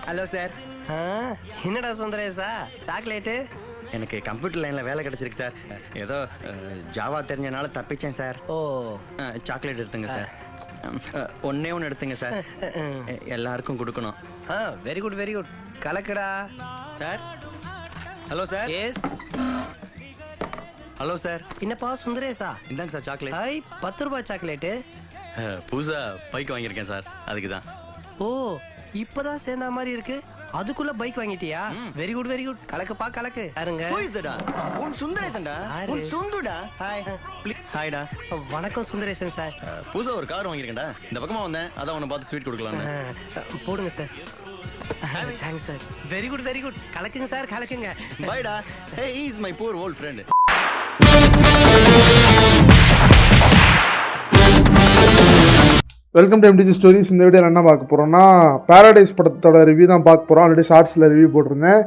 Hello sir. என்னடா சுந்தரேசா chocolate? எனக்கு computer லைனில் வேலை கிடச்சிருக்கு சார். ஏதோ ஜாவா தெரிஞ்சனால தப்பிச்சேன் சார். ஓ, சாக்லேட் எடுத்துங்க சார். ஒன்னே ஒன்று எடுத்துங்க சார், எல்லாருக்கும் கொடுக்கணும். Very good very good. கலக்குடா sir. Hello sir. Yes. Hello sir. என்னப்பா சுந்தரேசா? இந்தாங்க சார் சாக்லேட். 10 ரூபாய் சாக்லேட்டு. புதுசா பைக் வாங்கியிருக்கேன் சார், அதுக்கு தான். ஓ, இப்பதான் சேர்ந்த மாதிரி இருக்கு. அதுக்குள்ள பைக் வாங்கிட்டியா? Very good very good. கலக்குப்பா கலக்கு. யாருங்க? உன் சுந்தரேசன்டா. உன் சுந்துடா. ஹாய். ஹாய்டா. வணக்கம் சுந்தரேசன் சார். புதுசா ஒரு கார் வாங்கியிருக்கேன்டா, இந்த பக்கமா வந்தேன், அதான் உன்னை பார்த்து ஸ்வீட் கொடுக்கலான்னு. போடுங்க sir. Thanks sir. Very good very good. கலக்குங்க சார் கலக்குங்க. பைடா. ஹே, he is my poor old friend. Welcome to MTG stories. இந்த வீடியோவில் என்ன பார்க்க போகிறோம்னா, பேரடைஸ் படத்தோட ரிவ்யூ தான் பார்க்க போகிறோம். ஆல்ரெடி ஷார்ட்ஸில் ரிவ்யூ போட்டிருந்தேன்.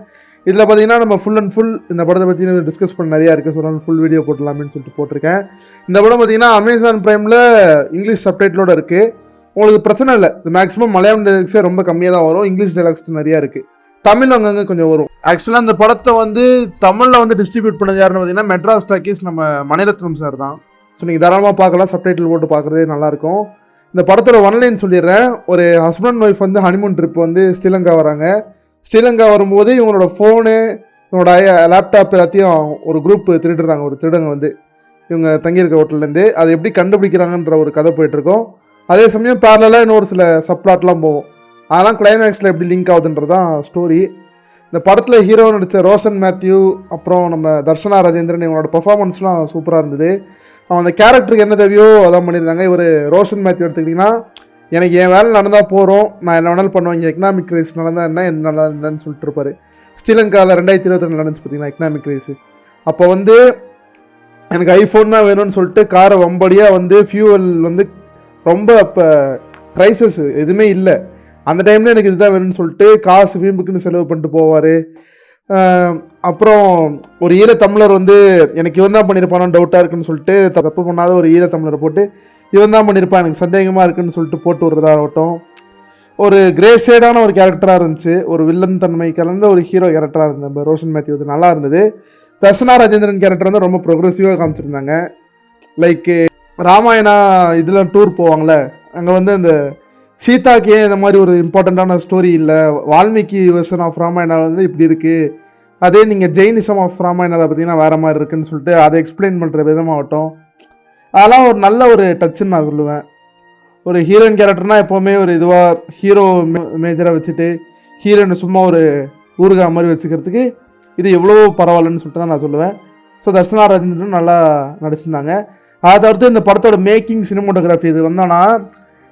இதில் பார்த்தீங்கன்னா நம்ம ஃபுல் அண்ட் ஃபுல் இந்த படத்தை பற்றி டிஸ்கஸ் பண்ண நிறையா இருக்குது. ஸோ ஃபுல் வீடியோ போட்டலாமேன்னு சொல்லிட்டு போட்டிருக்கேன். இந்த படம் பார்த்தீங்கன்னா அமேசான் ப்ரைமில் இங்கிலீஷ் சப்டைட்டிலோட இருக்குது. உங்களுக்கு பிரச்சனை இல்லை, இது மேக்ஸிமம் மலையாளம் டைலாக்ஸே ரொம்ப கம்மியாக தான் வரும். இங்கிலீஷ் டைலாக்ஸ் நிறையா இருக்குது. தமிழ் அங்கங்கே கொஞ்சம் வரும். ஆக்சுவலாக இந்த படத்தை தமிழில் டிஸ்ட்ரிபியூட் பண்ணது யாருன்னு பார்த்தீங்கன்னா மெட்ராஸ் டாக்கீஸ் நம்ம மணிரத்னம் சார் தான். ஸோ நீங்கள் தாராளமாக பார்க்கலாம், சப்டைட்டில் போட்டு பார்க்குறதே நல்லாயிருக்கும். இந்த படத்தோட ஒன்லைன் சொல்லிடுறேன். ஒரு husband wife honeymoon trip Sri Lanka வராங்க. ஸ்ரீலங்கா வரும்போது இவங்களோட ஃபோனு, இவங்களோட லேப்டாப் எல்லாத்தையும் ஒரு குரூப் திருடுறாங்க. ஒரு திருடங்க இவங்க தங்கியிருக்க ஹோட்டல்லேருந்து அதை எப்படி கண்டுபிடிக்கிறாங்கன்ற ஒரு கதை போயிட்டுருக்கோம். அதே சமயம் பேரலாக இன்னொரு சில சப்ளாட்லாம் போகும். அதெல்லாம் கிளைமேக்ஸில் எப்படி லிங்க் ஆகுதுன்றதான் ஸ்டோரி. இந்த படத்தில் ஹீரோ நடித்த ரோஷன் மேத்யூ, அப்புறம் நம்ம தர்ஷனா ராஜேந்திரன், இவங்களோட பர்ஃபார்மன்ஸ்லாம் சூப்பராக இருந்தது. அவன் அந்த கேரக்டருக்கு என்ன தேவையோ அதான் பண்ணியிருந்தாங்க. இவர் ரோஷன் மேத்யூ எடுத்துக்கிட்டிங்கன்னா, எனக்கு என் வேலை நடந்தால் போகிறோம், நான் என்ன வேணாலும் பண்ணுவேன், இங்கே எக்கனாமிக் கிரைஸ் நடந்தால் என்ன நல்லா இல்லைன்னு சொல்லிட்டு இருப்பார். ஸ்ரீலங்காவில் 2022 நடந்துச்சு பார்த்தீங்கன்னா எக்கனாமிக் கிரைஸு. அப்போ எனக்கு ஐஃபோன் தான் வேணும்னு சொல்லிட்டு காரை வம்படியாக ஃபியூவல் ரொம்ப இப்போ ப்ரைஸஸ் எதுவுமே இல்லை. அந்த டைமில் எனக்கு இதுதான் வேணும்னு சொல்லிட்டு காசு வீம்புக்குன்னு செலவு பண்ணிட்டு போவார். அப்புறம் ஒரு ஈழத்தமிழர் எனக்கு இவன் தான் பண்ணியிருப்பானு டவுட்டாக இருக்குன்னு சொல்லிட்டு தப்பு பண்ணாத ஒரு ஈழத்தமிழரை போட்டு இவன் தான் பண்ணியிருப்பான் எனக்கு சந்தேகமாக இருக்குன்னு சொல்லிட்டு போட்டு விடுறதாகட்டும். ஒரு கிரே ஷேடான ஒரு கேரக்டராக இருந்துச்சு. ஒரு வில்லன் தன்மை கலந்த ஒரு ஹீரோ கேரக்டராக இருந்தது ரோஷன் மேத்யூ. நல்லா இருந்தது. தர்ஷனா ராஜேந்திரன் கேரக்டர் ரொம்ப ப்ரோக்ரெசிவாக காமிச்சிருந்தாங்க. லைக் ராமாயணா இதில் டூர் போவாங்களே, அங்கே அந்த சீதாக்கே இந்த மாதிரி ஒரு இம்பார்ட்டண்ட்டான ஸ்டோரி இல்லை. வால்மீகி வெர்ஷன் ஆஃப் ராமாயணா இப்படி இருக்குது, அதே நீங்கள் ஜெயினிசம் ஆஃப் ராமாயணாவில் பார்த்தீங்கன்னா வேறு மாதிரி இருக்குதுன்னு சொல்லிட்டு அதை எக்ஸ்பிளைன் பண்ணுற விதமாகட்டும், அதெல்லாம் ஒரு நல்ல ஒரு டச்சுன்னு நான் சொல்லுவேன். ஒரு ஹீரோயின் கேரக்டர்னால் எப்போவுமே ஒரு இதுவாக ஹீரோ மேஜராக வச்சுட்டு ஹீரோயின் சும்மா ஒரு ஊருகா மாதிரி வச்சுக்கிறதுக்கு இது எவ்வளோ பரவாயில்லன்னு சொல்லிட்டு தான் நான் சொல்லுவேன். ஸோ தர்ஷனா ராஜேந்திரன் நல்லா நடிச்சிருந்தாங்க. அதை தவிர்த்து இந்த படத்தோட மேக்கிங் சினிமோட்டோகிராஃபி இது வந்தோன்னா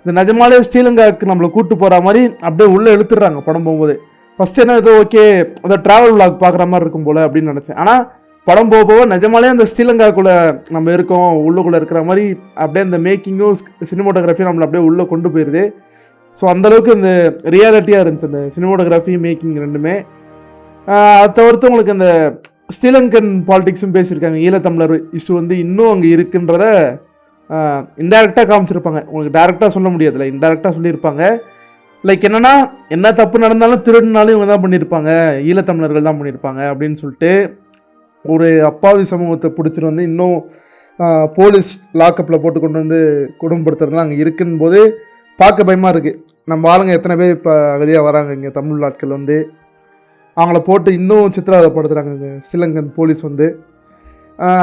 இந்த நிஜமாலே ஸ்ரீலங்காவுக்கு நம்மளை கூப்பிட்டு போகிற மாதிரி அப்படியே உள்ளே இழுத்துடுறாங்க படம் போகும்போது. ஃபஸ்ட்டு என்ன ஏதோ ஓகே அந்த ட்ராவல் விளாக் பார்க்குற மாதிரி இருக்கும் போல் அப்படின்னு நினச்சேன். ஆனால் படம் போக நிஜமாலே அந்த ஸ்ரீலங்காக்குள்ளே நம்ம இருக்கோம், உள்ளுக்குள்ளே இருக்கிற மாதிரி அப்படியே அந்த மேக்கிங்கும் சினிமோட்டோகிராஃபியும் நம்மளை அப்படியே உள்ளே கொண்டு போயிடுது. ஸோ அந்தளவுக்கு இந்த ரியாலிட்டியாக இருந்துச்சு அந்த சினிமோட்டோகிராஃபி மேக்கிங் ரெண்டுமே. அதை தவிர்த்து உங்களுக்கு அந்த ஸ்ரீலங்கன் பாலிடிக்ஸும் பேசியிருக்காங்க. ஈழத்தமிழர் இஷ்யூ இன்னும் அங்கே இருக்குன்றத இன்டைரக்டாக காமிச்சிருப்பாங்க. உங்களுக்கு டைரெக்டாக சொல்ல முடியாதுல்ல, இன்டைரக்டாக சொல்லியிருப்பாங்க. லைக் என்னென்னா என்ன தப்பு நடந்தாலும் திருடுனாலும் இவங்க தான் பண்ணியிருப்பாங்க, ஈழத்தமிழர்கள் தான் பண்ணியிருப்பாங்க அப்படின்னு சொல்லிட்டு ஒரு அப்பாவி சமூகத்தை பிடிச்சிட்டு இன்னும் போலீஸ் லாக்கப்பில் போட்டு கொண்டு குடும்பப்படுத்துறதுலாம் அங்கே இருக்குன்னு போது பார்க்க பயமாக இருக்குது. நம்ம ஆளுங்க எத்தனை பேர் இப்போ அகதியாக வராங்க இங்கே தமிழ் ஆட்கள் அவங்கள போட்டு இன்னும் சித்திரவதைப்படுத்துகிறாங்க இங்கே ஸ்ரீலங்கன் போலீஸ்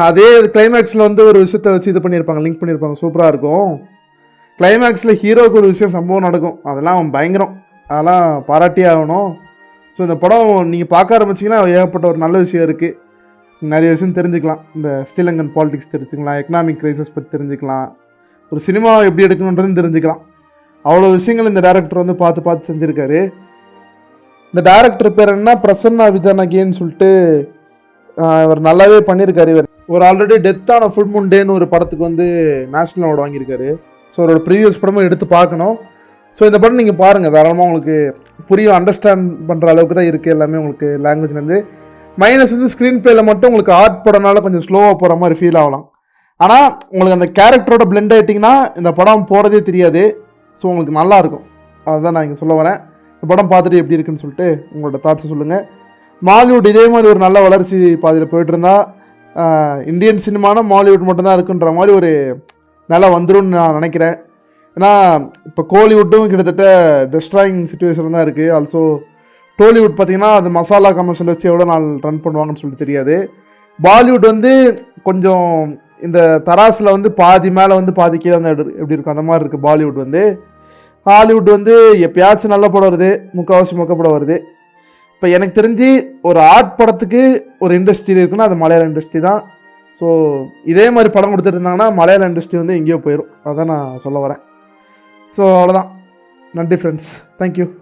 அதே கிளைமேக்ஸில் ஒரு விஷயத்தை வச்சு இது பண்ணியிருப்பாங்க, லிங்க் பண்ணியிருப்பாங்க, சூப்பராக இருக்கும். கிளைமேக்ஸில் ஹீரோவுக்கு ஒரு விஷயம் சம்பவம் நடக்கும், அதெல்லாம் பயங்கரம், அதெல்லாம் பாராட்டியே ஆகணும். ஸோ இந்த படம் நீங்கள் பார்க்க ஆரம்பிச்சிங்கன்னா ஏகப்பட்ட ஒரு நல்ல விஷயம் இருக்குது. நிறைய விஷயம் தெரிஞ்சுக்கலாம். இந்த ஸ்ரீலங்கன் பாலிடிக்ஸ் தெரிஞ்சுக்கலாம், எக்கனாமிக் கிரைசஸ் பற்றி தெரிஞ்சுக்கலாம், ஒரு சினிமா எப்படி எடுக்கணுன்றதுன்னு தெரிஞ்சுக்கலாம். அவ்வளோ விஷயங்கள் இந்த டேரக்டர் பார்த்து செஞ்சுருக்காரு. இந்த டேரக்டர் பேர் என்ன, பிரசன்னா விதானகேன்னு சொல்லிட்டு இவர் நல்லாவே பண்ணியிருக்காரு. இவர் ஒரு ஆல்ரெடி டெத்தான ஃபுல் மூன் டேன்னு ஒரு படத்துக்கு நேஷ்னல் அவார்டு வாங்கியிருக்காரு. ஸோ அவரோட ப்ரீவியஸ் படமும் எடுத்து பார்க்கணும். ஸோ இந்த படம் நீங்கள் பாருங்கள், தாராளமாக உங்களுக்கு புரியும், அண்டர்ஸ்டாண்ட் பண்ணுற அளவுக்கு தான் இருக்குது எல்லாமே. உங்களுக்கு லாங்குவேஜ்லேருந்து மைனஸ் ஸ்க்ரீன் பிளேயில் மட்டும் உங்களுக்கு ஆர்ட் படம்னால கொஞ்சம் ஸ்லோவாக போகிற மாதிரி ஃபீல் ஆகலாம். ஆனால் உங்களுக்கு அந்த கேரக்டரோட பிளெண்ட் ஆகிட்டிங்கன்னா இந்த படம் போகிறதே தெரியாது. ஸோ உங்களுக்கு நல்லாயிருக்கும், அதுதான் நான் இங்கே சொல்ல வரேன். இந்த படம் பார்த்துட்டு எப்படி இருக்குன்னு சொல்லிட்டு உங்களோட தாட்ஸை சொல்லுங்கள். மாலிவுட் இதே மாதிரி ஒரு நல்ல வளர்ச்சி பாதையில் போயிட்டு இருந்தா இந்தியன் சினிமானா மாலிவுட் மட்டும்தான் இருக்குன்ற மாதிரி ஒரு நிலை வந்துடும் நான் நினைக்கிறேன். ஏன்னா இப்போ கோலிவுட்டும் கிட்டத்தட்ட டெஸ்ட்ராயிங் சுச்சுவேஷன் தான் இருக்குது. ஆல்சோ டோலிவுட் பார்த்திங்கன்னா அது மசாலா கமர்ஷியல் வச்சு எவ்வளோ நாள் ரன் பண்ணுவாங்கன்னு சொல்லிட்டு தெரியாது. பாலிவுட் வந்து கொஞ்சம் இந்த தராசில் வந்து பாதி மேலே வந்து பாதி கீழே வந்து எப்படி இருக்கும் அந்த மாதிரி இருக்குது பாலிவுட் வந்து. ஹாலிவுட் வந்து எப்பயாச்சும் நல்ல படம் வருது, முக்கால்வாசி மொக்க படம் வருது. இப்போ எனக்கு தெரிஞ்சு ஒரு ஆர்ட் படத்துக்கு ஒரு இண்டஸ்ட்ரி இருக்குன்னா அது மலையாள இண்டஸ்ட்ரி தான். ஸோ இதே மாதிரி படம் கொடுத்துட்டு இருந்தாங்கன்னா மலையாள இண்டஸ்ட்ரி வந்து எங்கேயோ போயிடும். அதான் நான் சொல்ல வரேன். ஸோ அவ்வளோதான். நன்றி ஃப்ரெண்ட்ஸ், தேங்க்யூ.